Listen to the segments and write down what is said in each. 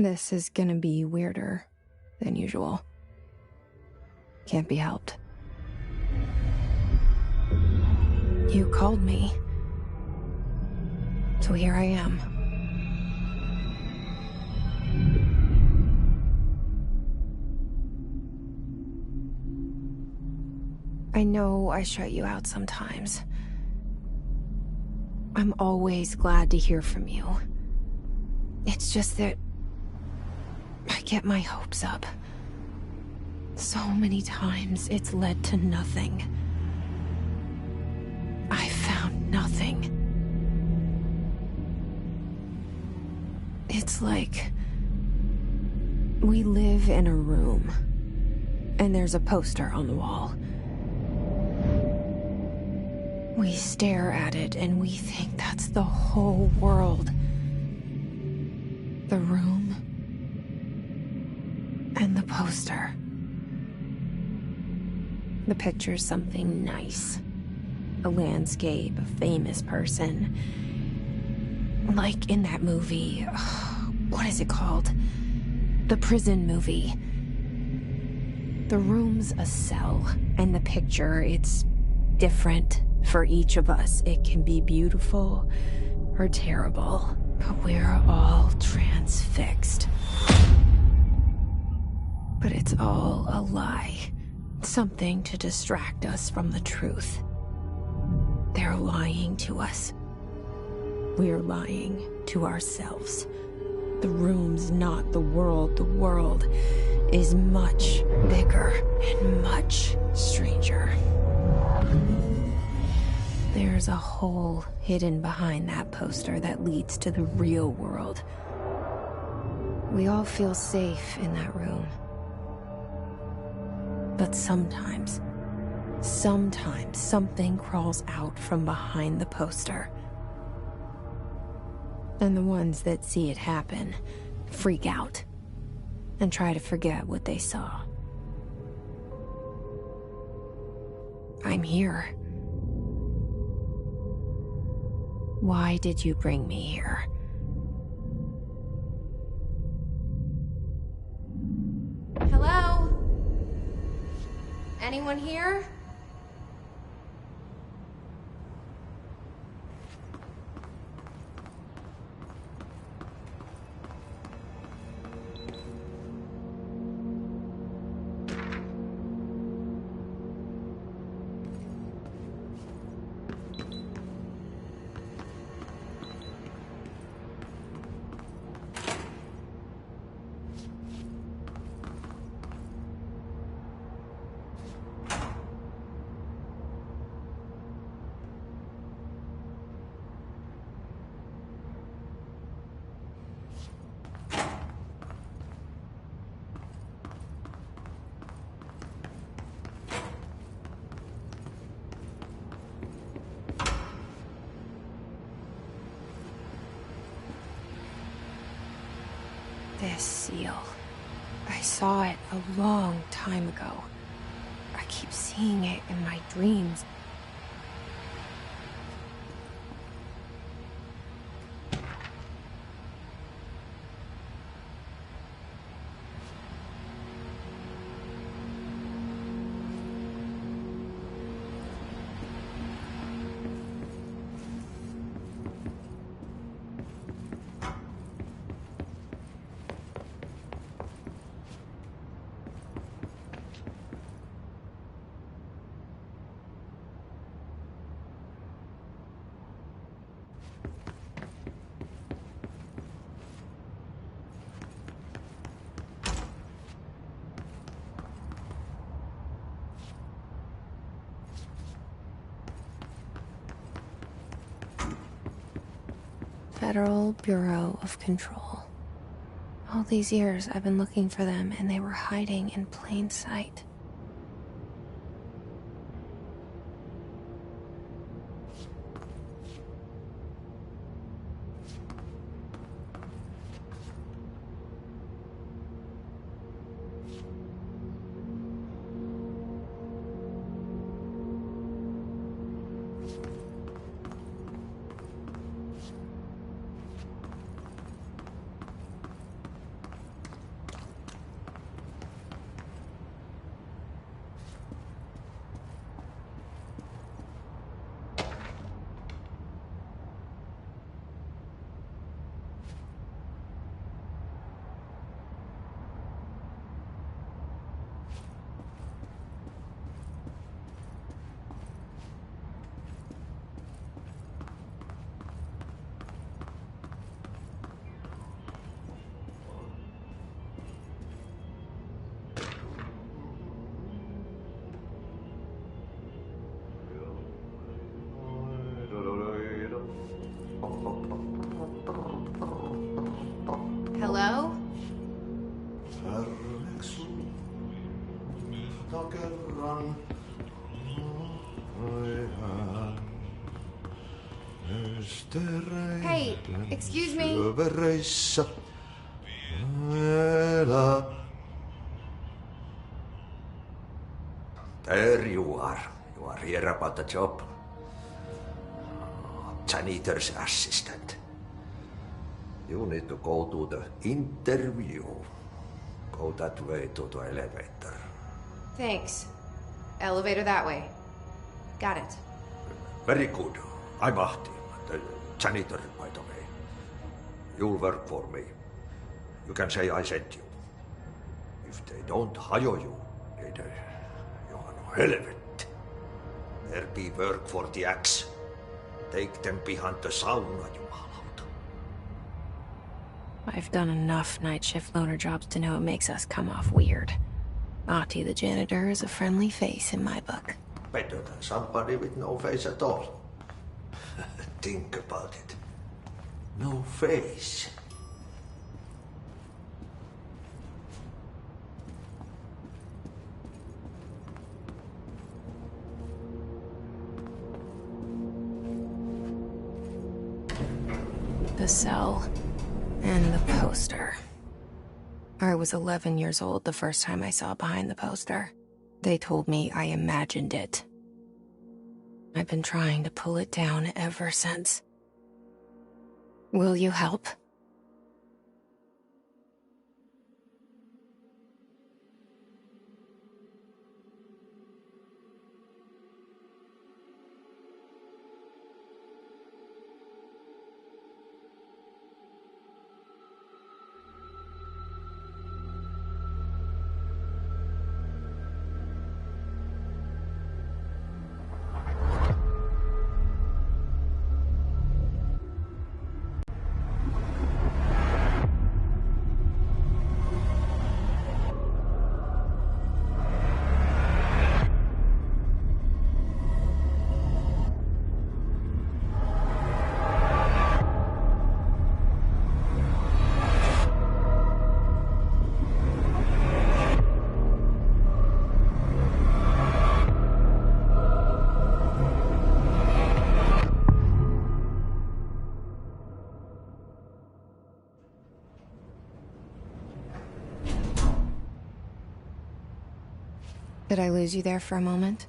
This is gonna be weirder than usual. Can't be helped. You called me. So here I am. I know I shut you out sometimes. I'm always glad to hear from you. It's just that I get my hopes up. So many times it's led to nothing. I found nothing. It's like we live in a room, and there's a poster on the wall. We stare at it and we think that's the whole world. The room and the poster. The picture's something nice. A landscape, a famous person. Like in that movie, what is it called? The prison movie. The room's a cell, and the picture, it's different for each of us. It can be beautiful or terrible, but we're all transfixed. But it's all a lie. Something to distract us from the truth. They're lying to us. We're lying to ourselves. The room's not the world. The world is much bigger and much stranger. There's a hole hidden behind that poster that leads to the real world. We all feel safe in that room. But sometimes something crawls out from behind the poster. And the ones that see it happen freak out and try to forget what they saw. I'm here. Why did you bring me here? Hello? Anyone here? This seal. I saw it a long time ago. I keep seeing it in my dreams. Federal Bureau of Control. All these years I've been looking for them, and they were hiding in plain sight. Hello? Hey, excuse me? There you are. You are here about the job. Janitor's assistant. You need to go to the interview. Go that way to the elevator. Thanks. Elevator that way. Got it. Very good. I'm Ahti, the janitor, by the way. You'll work for me. You can say I sent you. If they don't hire you, they you are no helvet. There be work for the axe. Take them behind the sauna, jumalauta. I've done enough night shift loner jobs to know it makes us come off weird. Ahti the janitor is a friendly face in my book. Better than somebody with no face at all. Think about it. No face. The cell. And the poster. I was 11 years old the first time I saw behind the poster. They told me I imagined it. I've been trying to pull it down ever since. Will you help? Did I lose you there for a moment?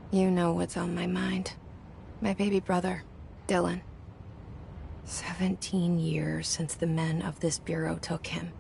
You know what's on my mind. My baby brother, Dylan. 17 years since the men of this bureau took him.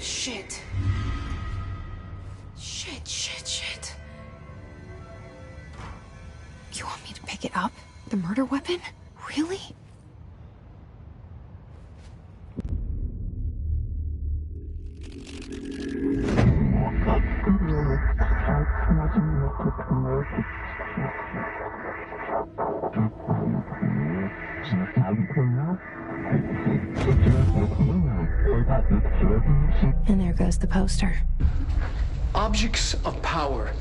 Shit. Shit. You want me to pick it up? The murder weapon? Really? And there goes the poster. Objects of power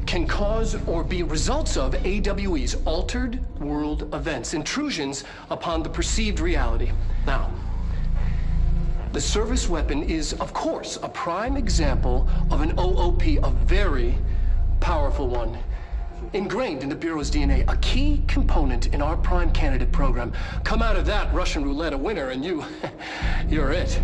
can cause or be results of AWE's altered world events, intrusions upon the perceived reality. Now, the service weapon is, of course, a prime example of an OOP, a very powerful one. Ingrained in the Bureau's DNA, a key component in our prime candidate program. Come out of that Russian roulette a winner and you're it.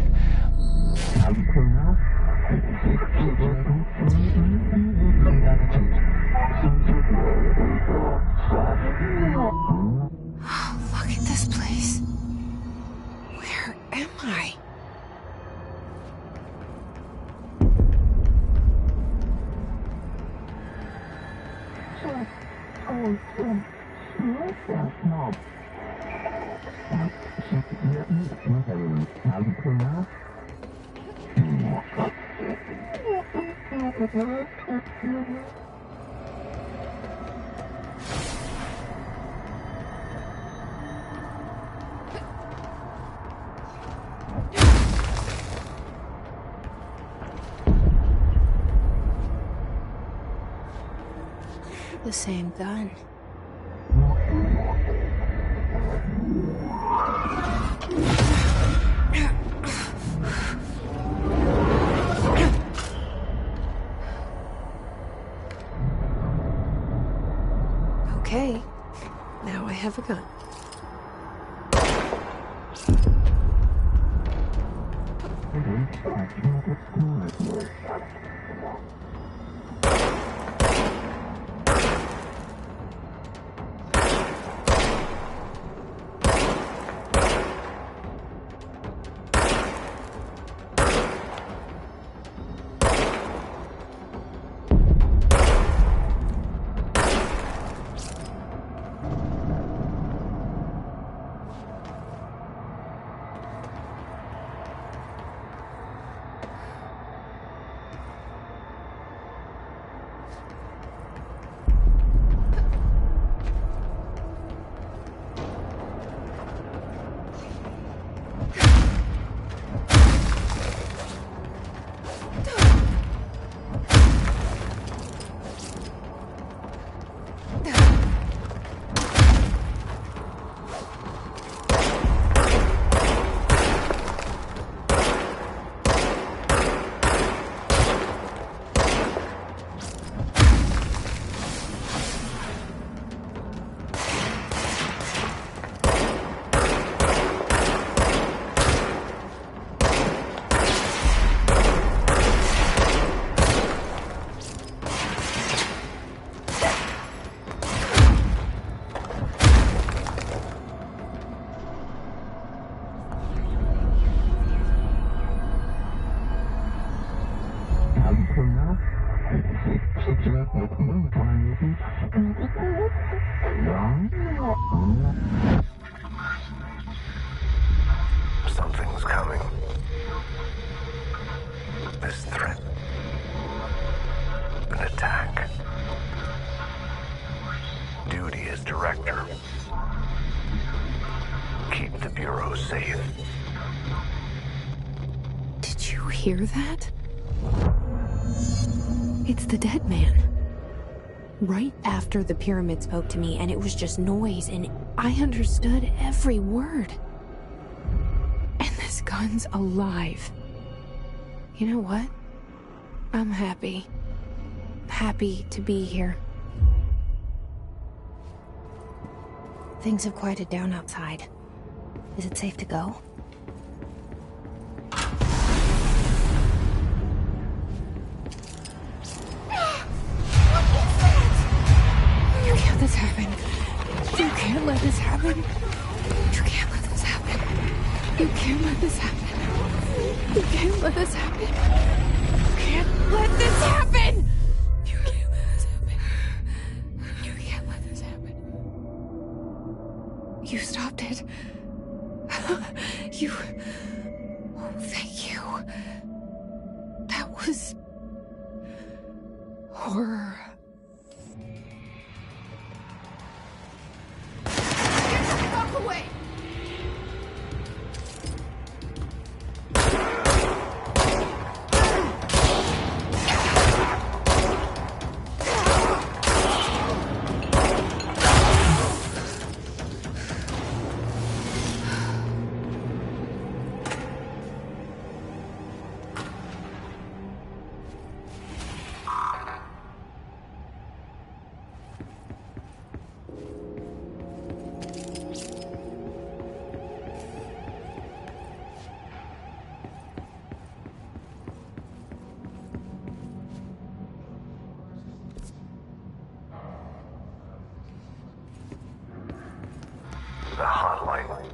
The same gun. Okay, now I have a gun. Something's coming. This threat. An attack. Duty as director. Keep the Bureau safe. Did you hear that? It's the dead man. Right after the pyramid spoke to me, and it was just noise, and I understood every word. And this gun's alive. You know what? I'm happy. Happy to be here. Things have quieted down outside. Is it safe to go? You can't let this happen. You can't let this happen. You can't let this happen. You can't let this happen. You can't let this happen. You can't let this happen. You can't let this happen. You can't let this happen. You stopped it. You... Oh, thank you. That was... horror. Walk away! The hotline.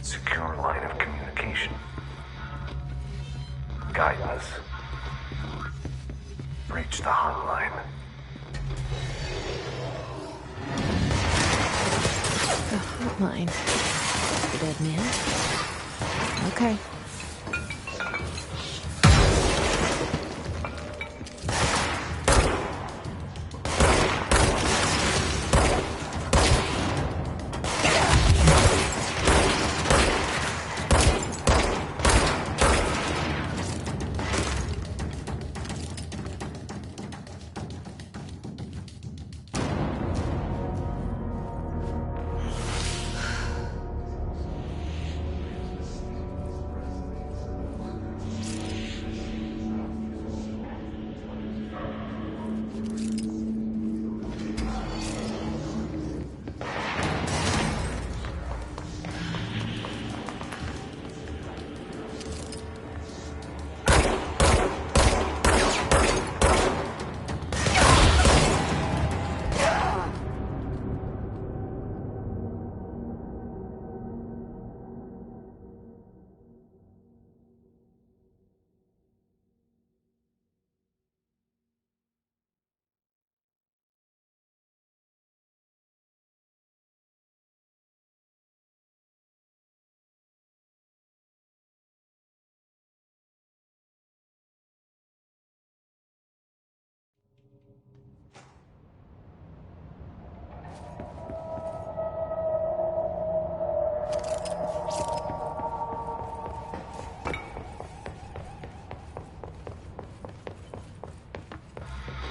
Secure line of communication. Guidance. Reach the hotline. The hotline. The dead man. Okay.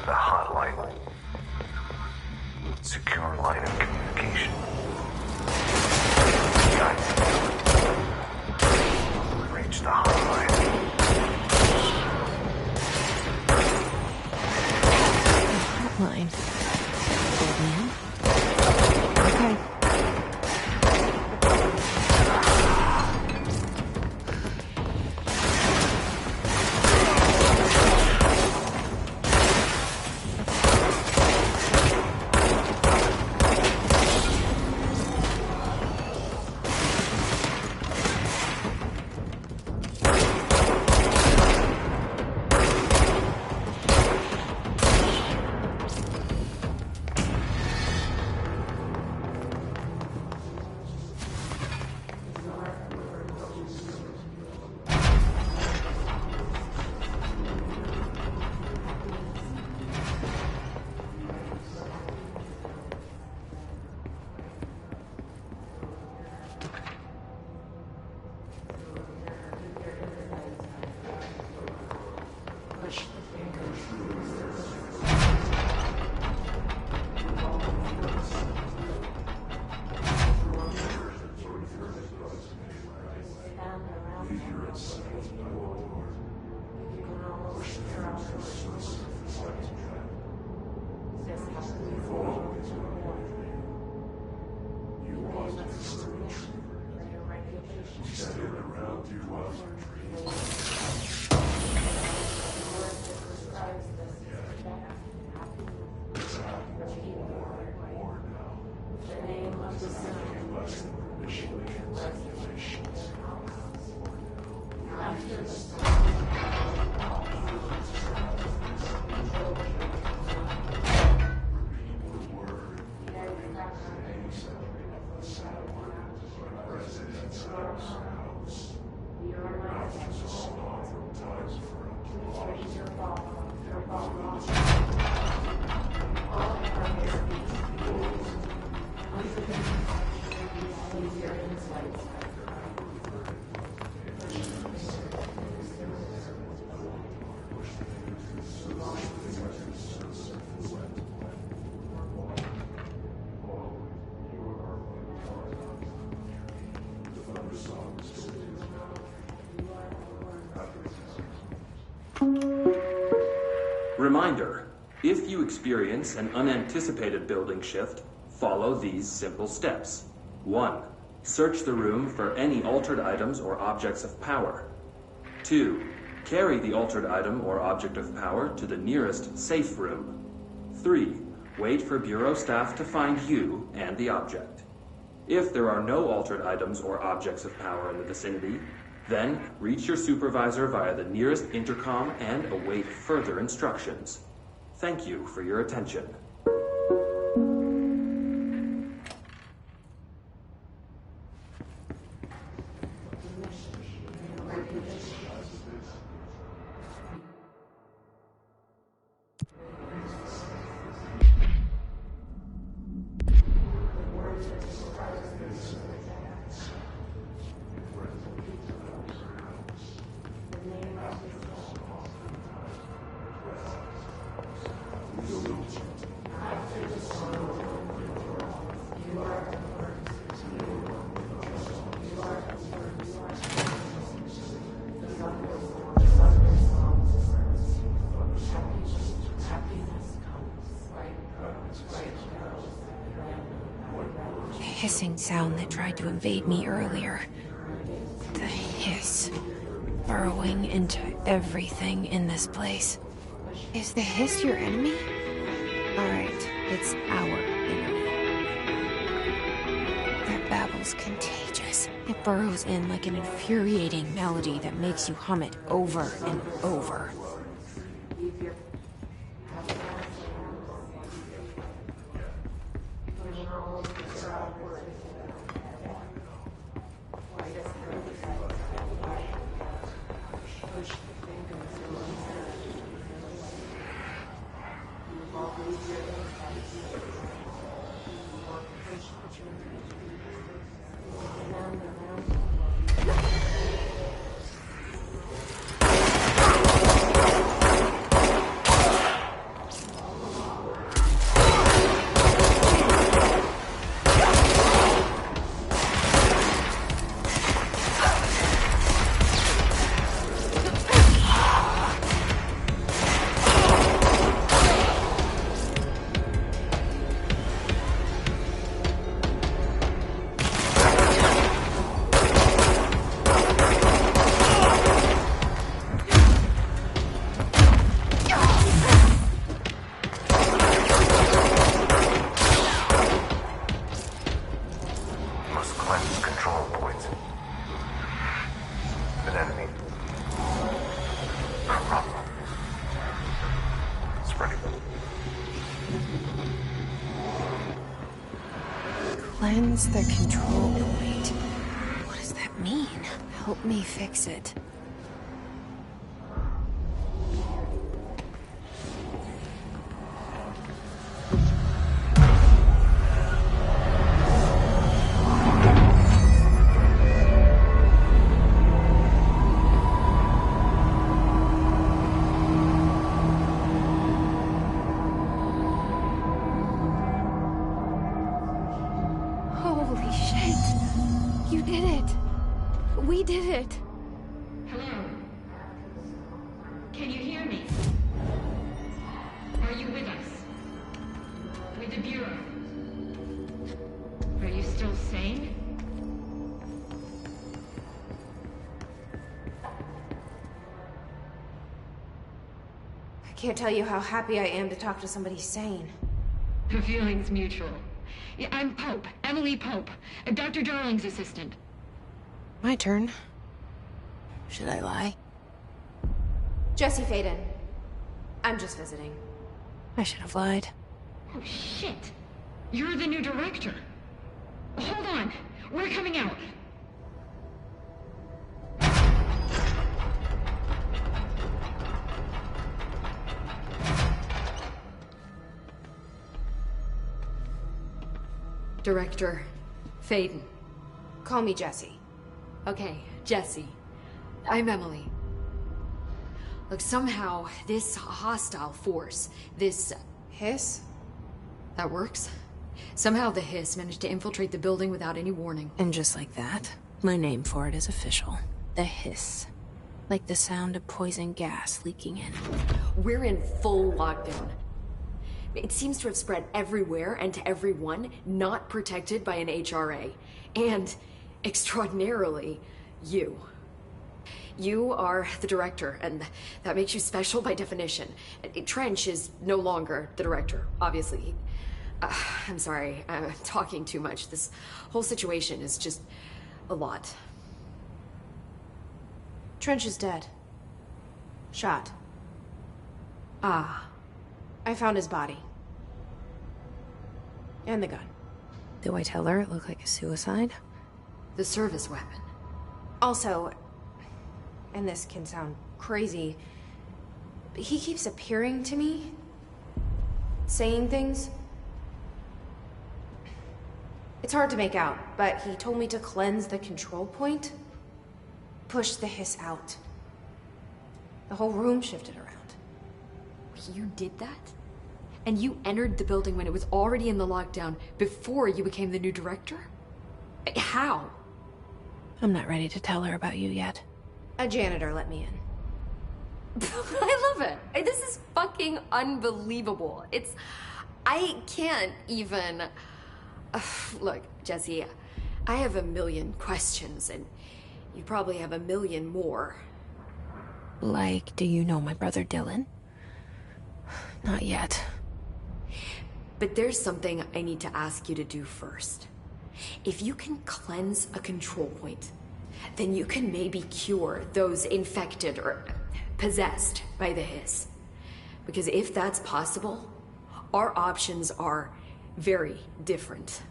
The hotline. Secure line of communication. Reach the hotline. Hotline. Dead man. Okay. Reminder, if you experience an unanticipated building shift, follow these simple steps. 1. Search the room for any altered items or objects of power. 2. Carry the altered item or object of power to the nearest safe room. 3. Wait for Bureau staff to find you and the object. If there are no altered items or objects of power in the vicinity, then reach your supervisor via the nearest intercom and await further instructions. Thank you for your attention. Hissing sound that tried to invade me earlier. The hiss. Burrowing into everything in this place. Is the hiss your enemy? Alright, it's our enemy. That babble's contagious. It burrows in like an infuriating melody that makes you hum it over and over. Cleanse the control point. What does that mean? Help me fix it. Holy shit. You did it. We did it. Hello? Can you hear me? Are you with us? With the Bureau? Are you still sane? I can't tell you how happy I am to talk to somebody sane. The feeling's mutual. Yeah, I'm Pope, Emily Pope, Dr. Darling's assistant. My turn. Should I lie? Jesse Faden. I'm just visiting. I should have lied. Oh, shit. You're the new director. Hold on. We're coming out. Director Faden. Call me Jesse. Okay, Jesse. I'm Emily. Look, somehow this hostile force, this Hiss? that works. Somehow the hiss managed to infiltrate the building without any warning. And just like that, my name for it is official. The hiss. Like the sound of poison gas leaking in. We're in full lockdown. It seems to have spread everywhere and to everyone not protected by an HRA. And, extraordinarily, you. You are the director, and that makes you special by definition. Trench is no longer the director, obviously. I'm sorry, I'm talking too much. This whole situation is just a lot. Trench is dead. Shot. Ah. I found his body. And the gun. Do I tell her it looked like a suicide? The service weapon. Also, and this can sound crazy, but he keeps appearing to me, saying things. It's hard to make out, but he told me to cleanse the control point, push the hiss out. The whole room shifted around. You did that? And you entered the building when it was already in the lockdown before you became the new director? How? I'm not ready to tell her about you yet. A janitor let me in. I love it. This is fucking unbelievable. I can't even... Look, Jesse, I have a million questions, and you probably have a million more. Like, do you know my brother Dylan? Not yet. But there's something I need to ask you to do first. If you can cleanse a control point, then you can maybe cure those infected or possessed by the hiss. Because if that's possible, our options are very different.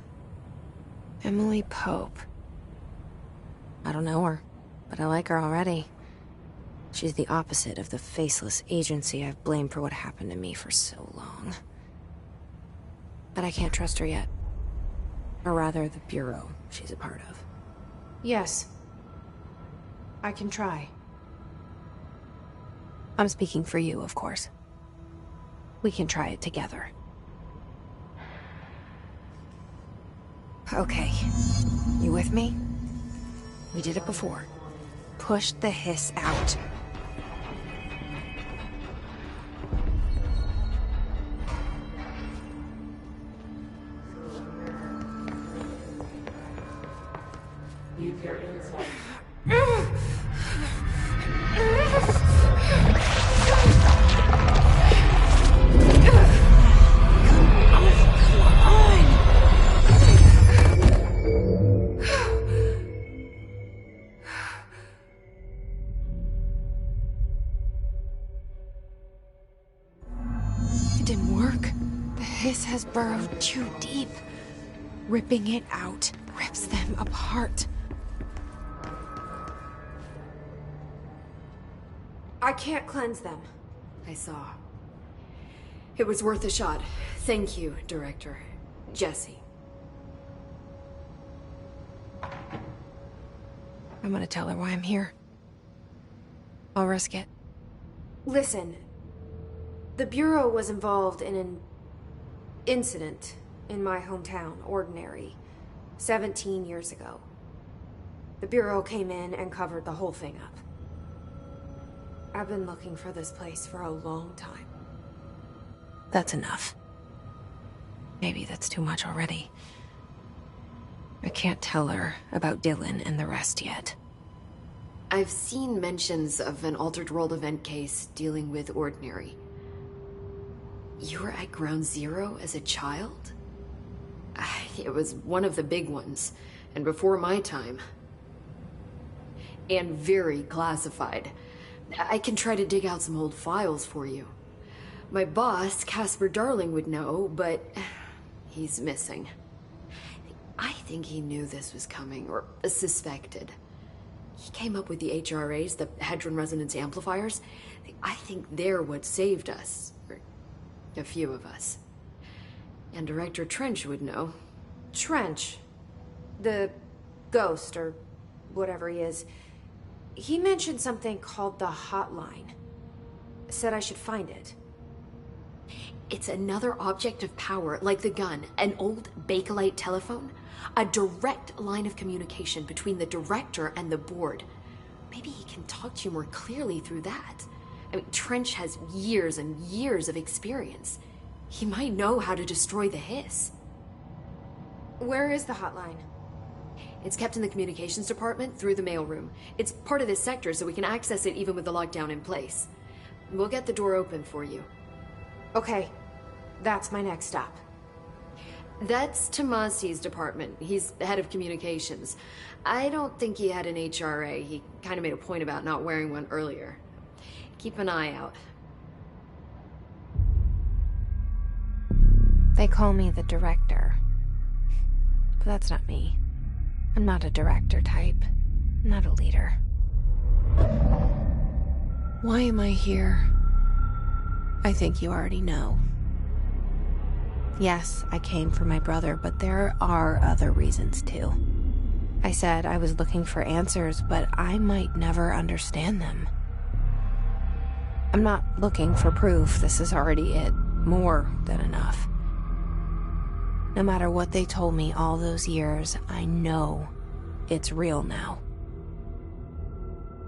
Emily Pope. I don't know her, but I like her already. She's the opposite of the faceless agency I've blamed for what happened to me for so long. But I can't trust her yet. Or rather, the Bureau she's a part of. Yes. I can try. I'm speaking for you, of course. We can try it together. Okay. You with me? We did it before. Push the hiss out. It didn't work. The hiss has burrowed too deep. Ripping it out rips them apart. I can't cleanse them. I saw. It was worth a shot. Thank you, Director. Jesse. I'm gonna tell her why I'm here. I'll risk it. Listen. The Bureau was involved in an incident in my hometown, Ordinary, 17 years ago. The Bureau came in and covered the whole thing up. I've been looking for this place for a long time. That's enough. Maybe that's too much already. I can't tell her about Dylan and the rest yet. I've seen mentions of an Altered World event case dealing with Ordinary. You were at Ground Zero as a child? It was one of the big ones, and before my time. And very classified. I can try to dig out some old files for you. My boss, Casper Darling, would know, but he's missing. I think he knew this was coming, or suspected. He came up with the HRAs, the Hadron Resonance Amplifiers. I think they're what saved us. Or a few of us. And Director Trench would know. Trench? The ghost, or whatever he is. He mentioned something called the Hotline. Said I should find it. It's another object of power, like the gun, an old Bakelite telephone. A direct line of communication between the director and the board. Maybe he can talk to you more clearly through that. I mean, Trench has years and years of experience. He might know how to destroy the hiss. Where is the hotline? It's kept in the communications department through the mailroom. It's part of this sector, so we can access it even with the lockdown in place. We'll get the door open for you. Okay, that's my next stop. That's Tomasi's department. He's the head of communications. I don't think he had an HRA. He kind of made a point about not wearing one earlier. Keep an eye out. They call me the director. But that's not me. I'm not a director type. I'm not a leader. Why am I here? I think you already know. Yes, I came for my brother, but there are other reasons too. I said I was looking for answers, but I might never understand them. I'm not looking for proof. This is already it. More than enough. No matter what they told me all those years, I know it's real now.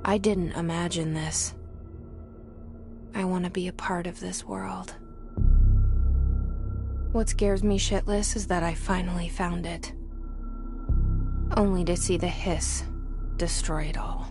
I didn't imagine this. I want to be a part of this world. What scares me shitless is that I finally found it. Only to see the hiss destroy it all.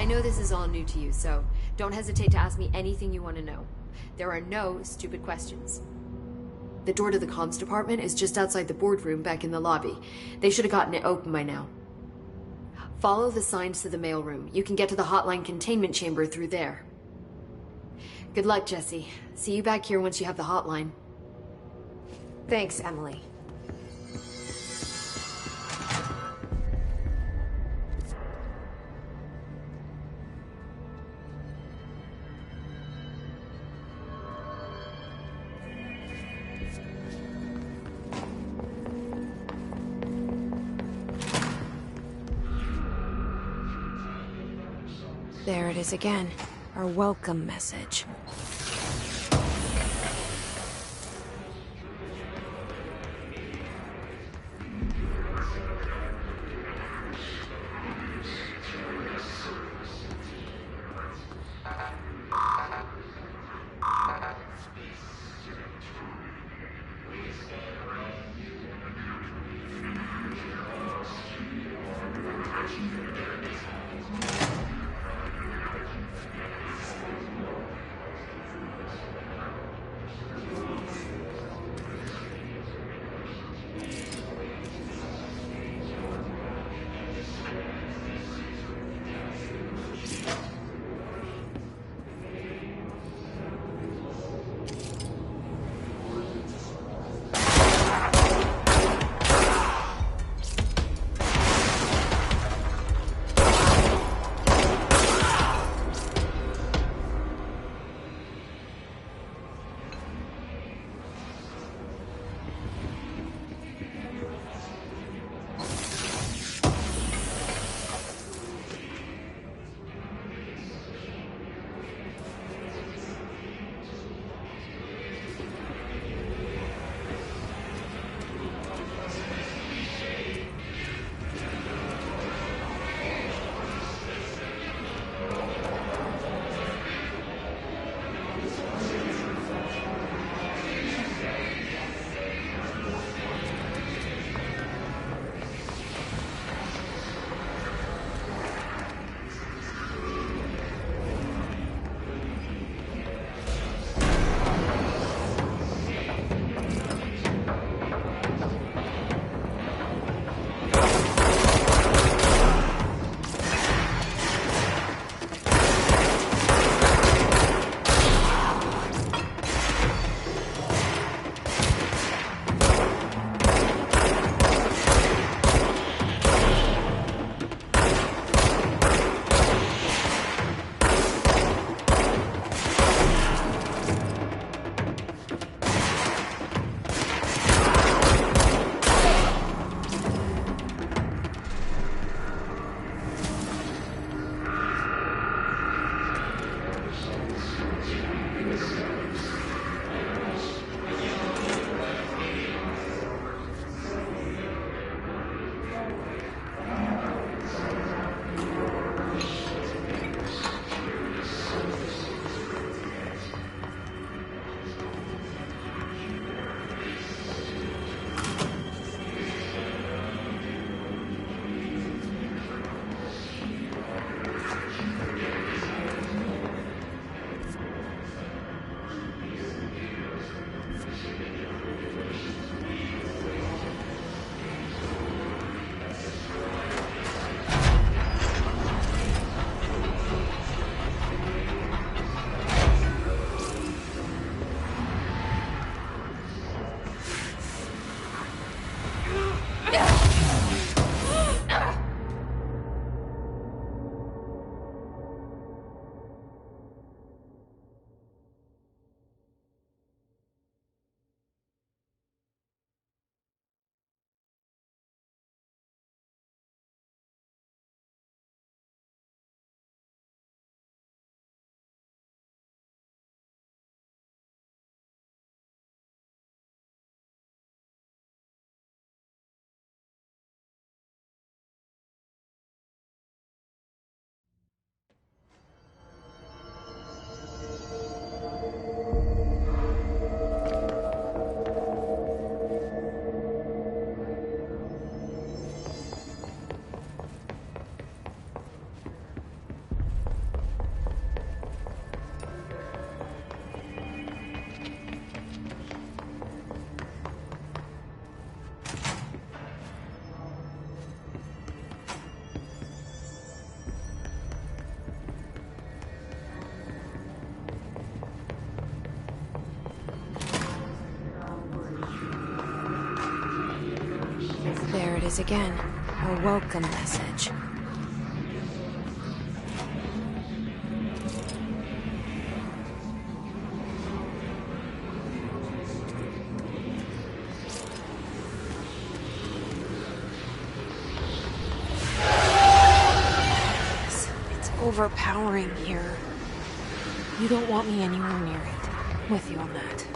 I know this is all new to you, so don't hesitate to ask me anything you want to know. There are no stupid questions. The door to the comms department is just outside the boardroom back in the lobby. They should have gotten it open by now. Follow the signs to the mailroom. You can get to the hotline containment chamber through there. Good luck, Jesse. See you back here once you have the hotline. Thanks, Emily. There it is again. Our welcome message. is again. A welcome message. It's overpowering here. You don't want me anywhere near it. With you on that.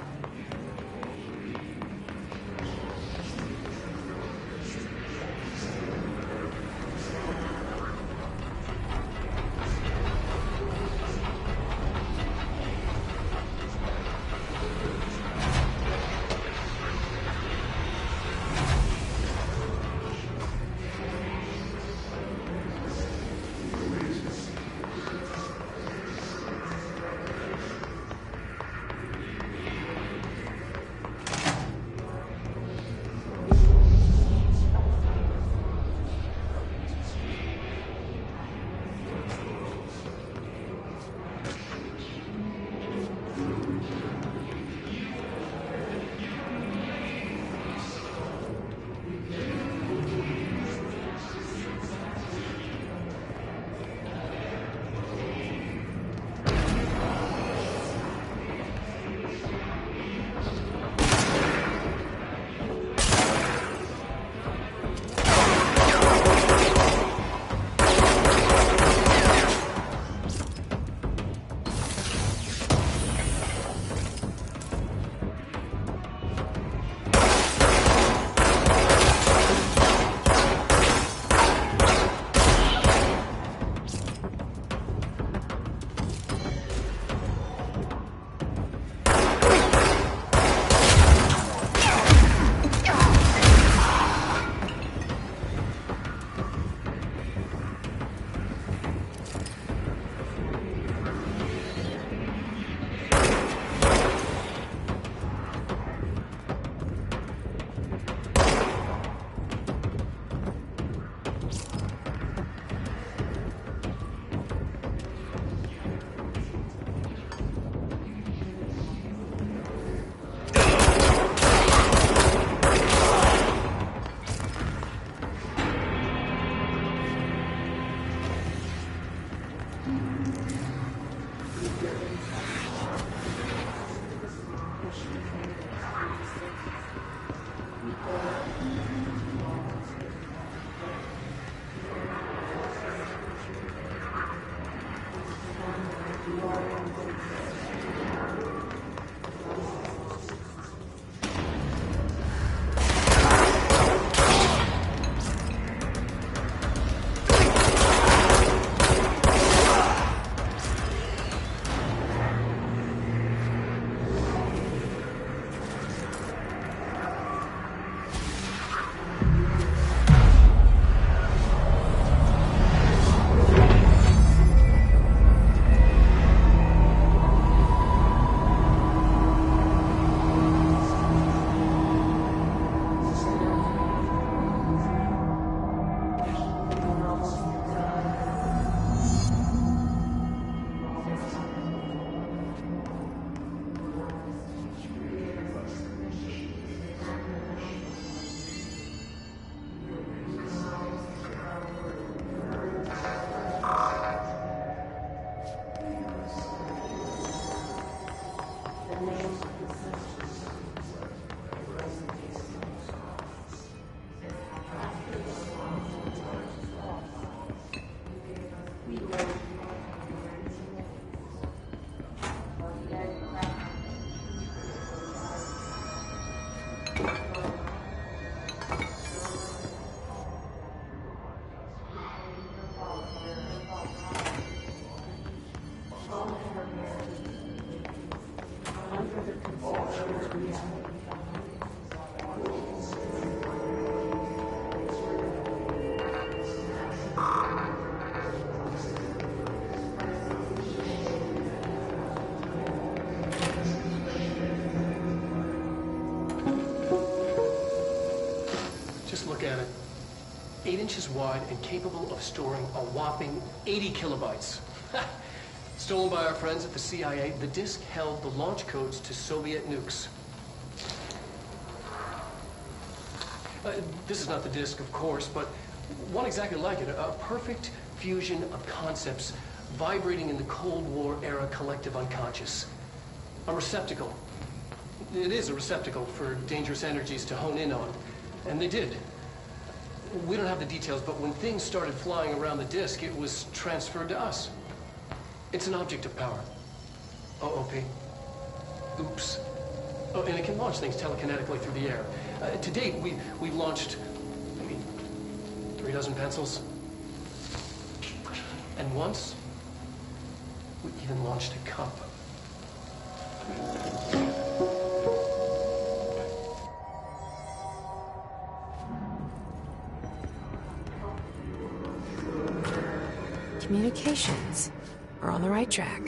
Look at it. 8 inches wide and capable of storing a whopping 80 kilobytes. Stolen by our friends at the CIA, the disk held the launch codes to Soviet nukes. This is not the disc, of course, but one exactly like it. A perfect fusion of concepts vibrating in the Cold War era collective unconscious. A receptacle. It is a receptacle for dangerous energies to hone in on. And they did. We don't have the details, but when things started flying around the disk, it was transferred to us. It's an object of power. OOP. Oops. Oh, and it can launch things telekinetically through the air. To date, we've launched maybe 3 dozen pencils. And once, we even launched a cup. Communications. We're on the right track.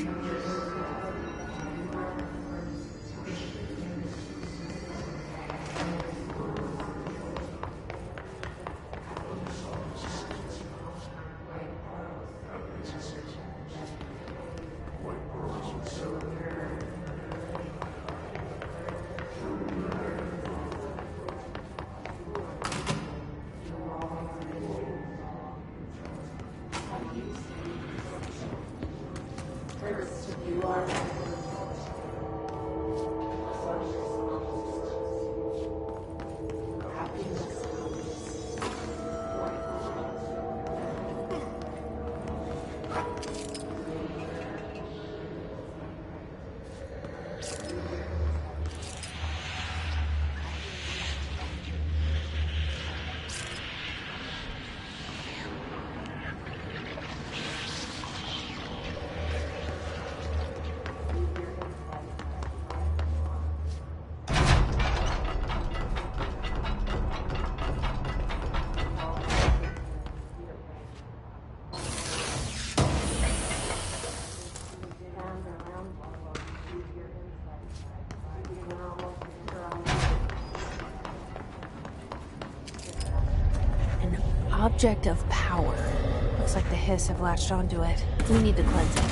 Object of power. Looks like the Hiss have latched onto it. We need to cleanse it.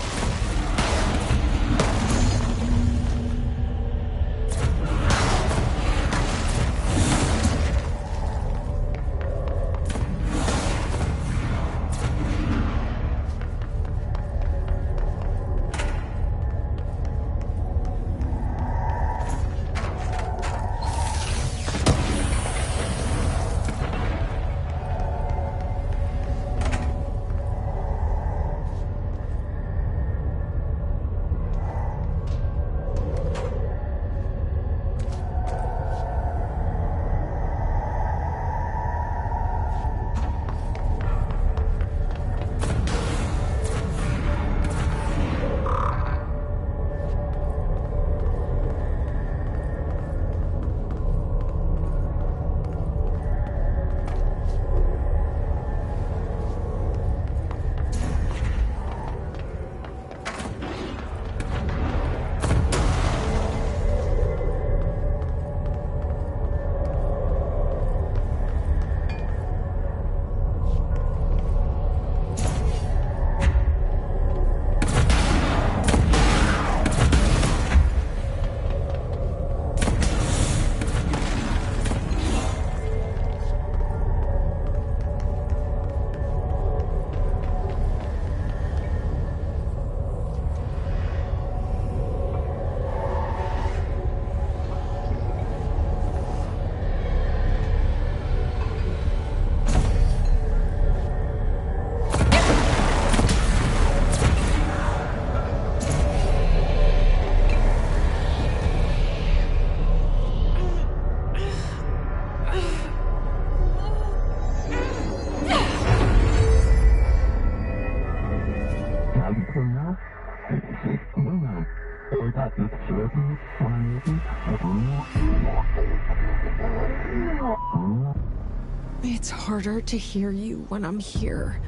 It's harder to hear you when I'm here.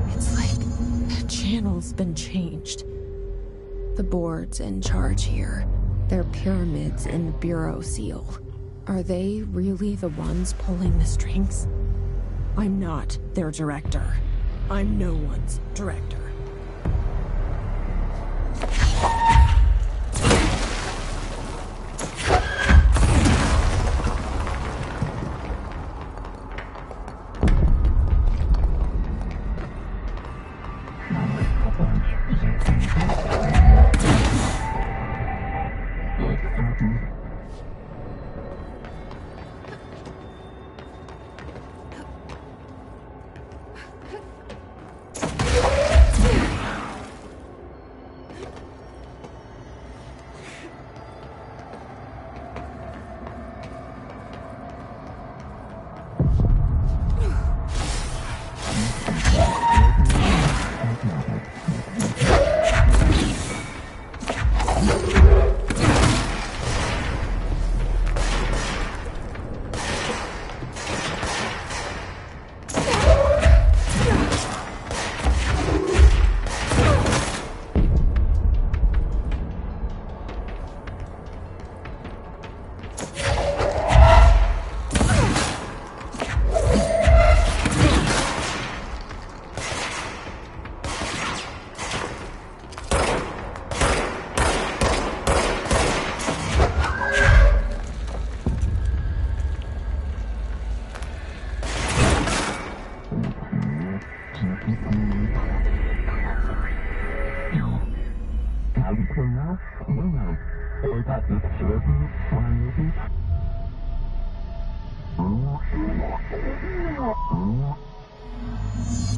It's like the channel's been changed. The board's in charge here. They're pyramids in the Bureau seal. Are they really the ones pulling the strings? I'm not their director. I'm no one's director.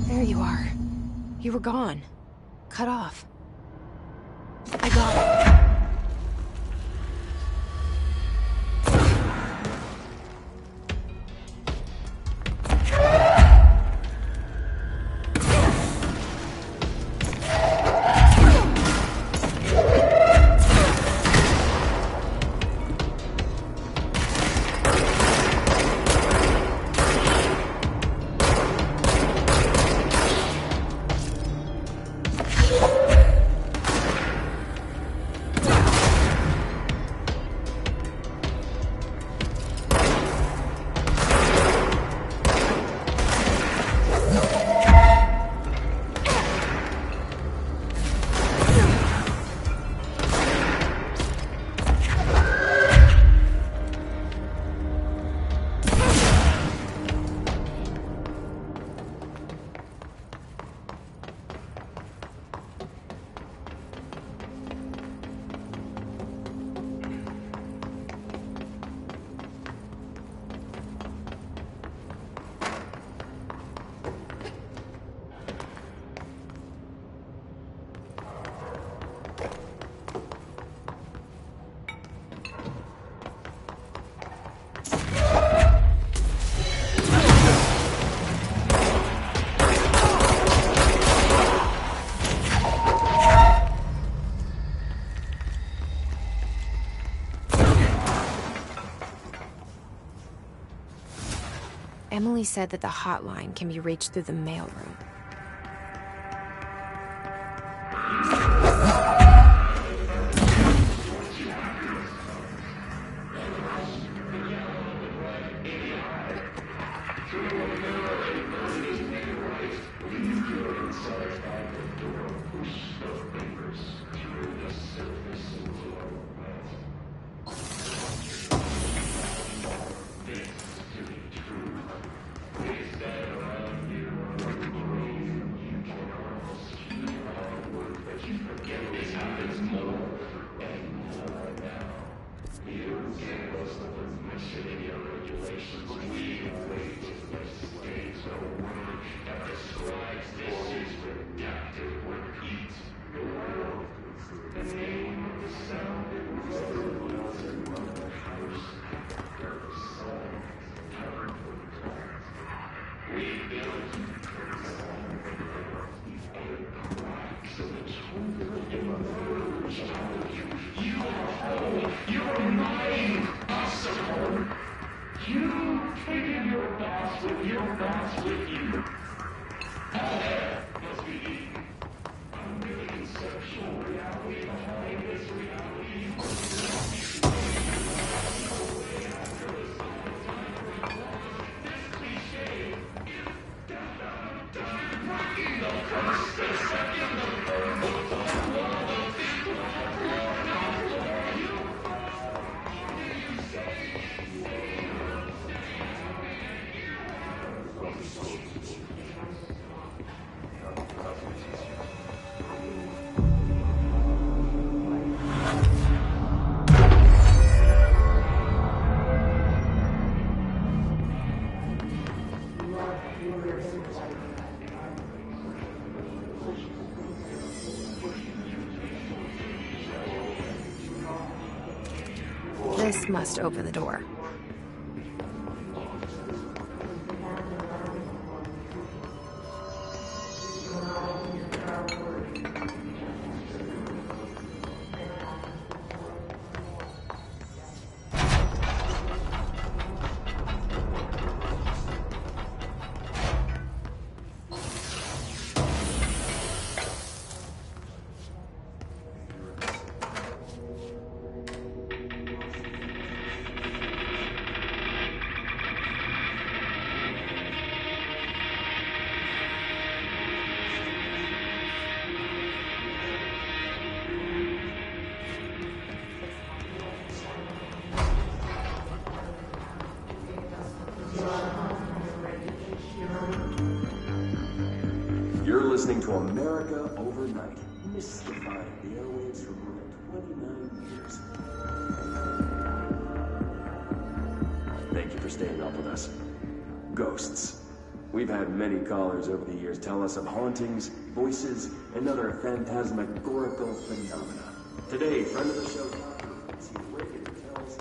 There you are. You were gone. Cut off. I got it. Emily said that the hotline can be reached through the mailroom. This must open the door. You're listening to America Overnight, mystifying the airwaves for more than staying up with us. Ghosts. We've had many callers over the years tell us of hauntings, voices, and other phantasmagorical phenomena. Today, friend of the show, see wicked tells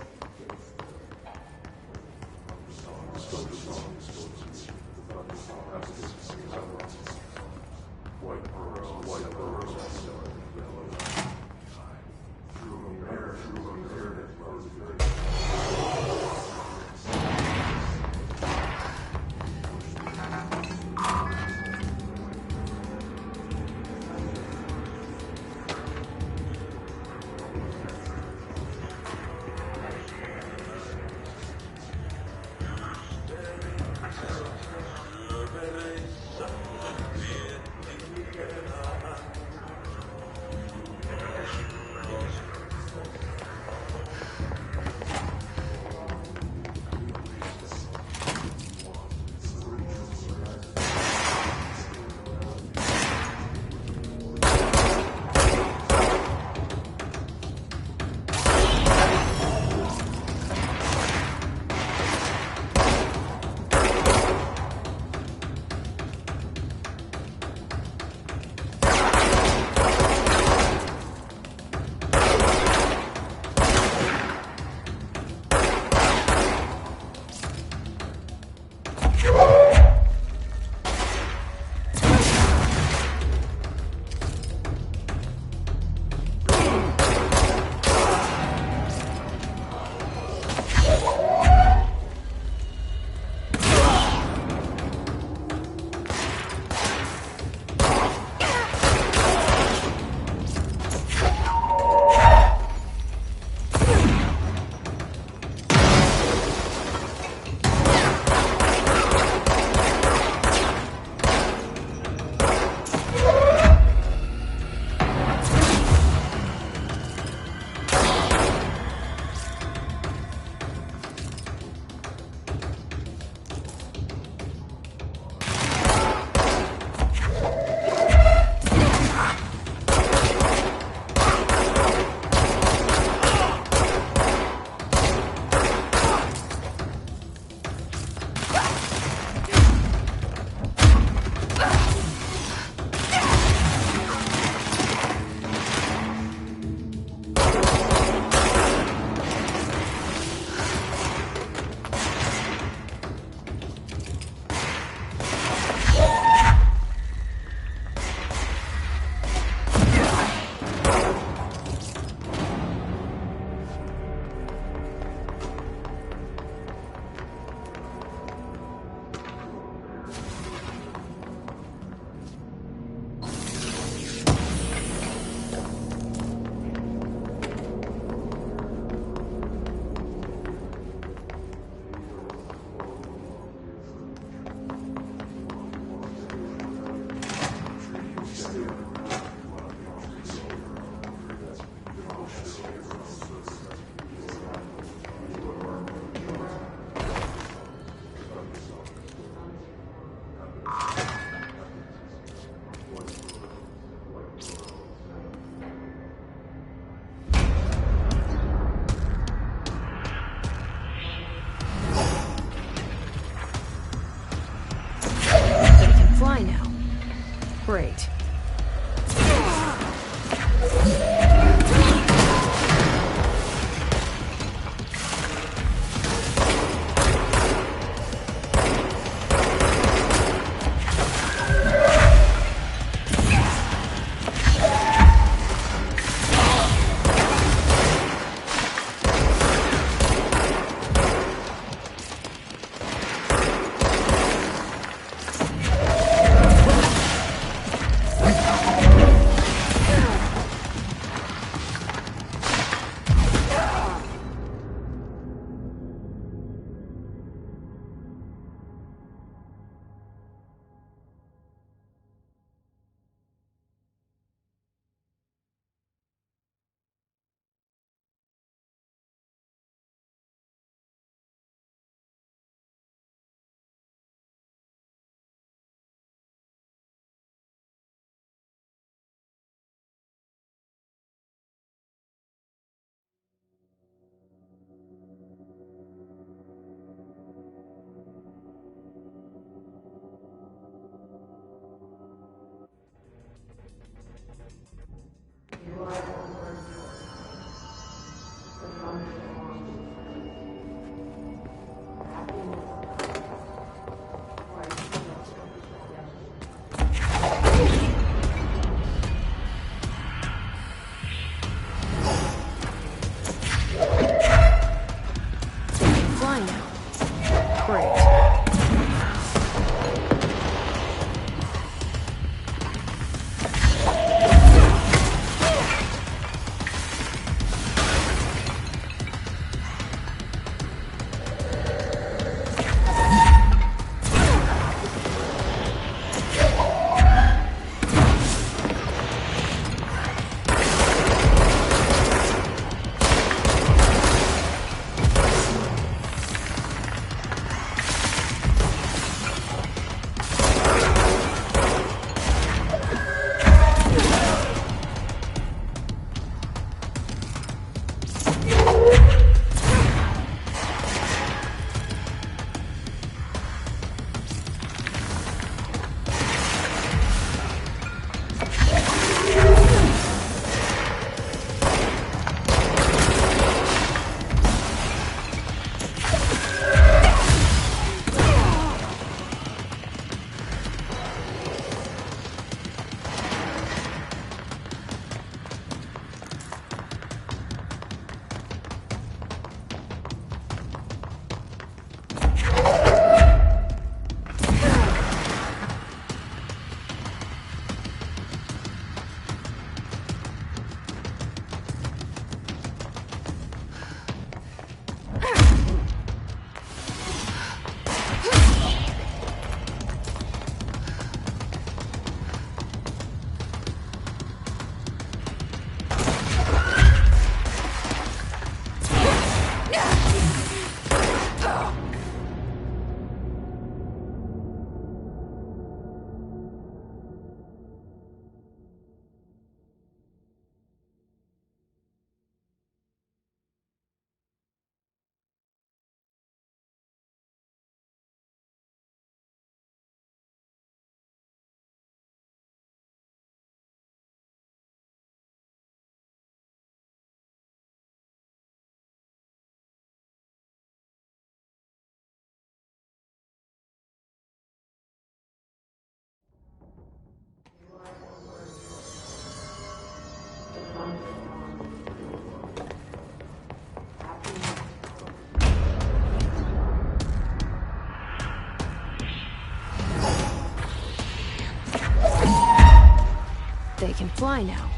They can fly now.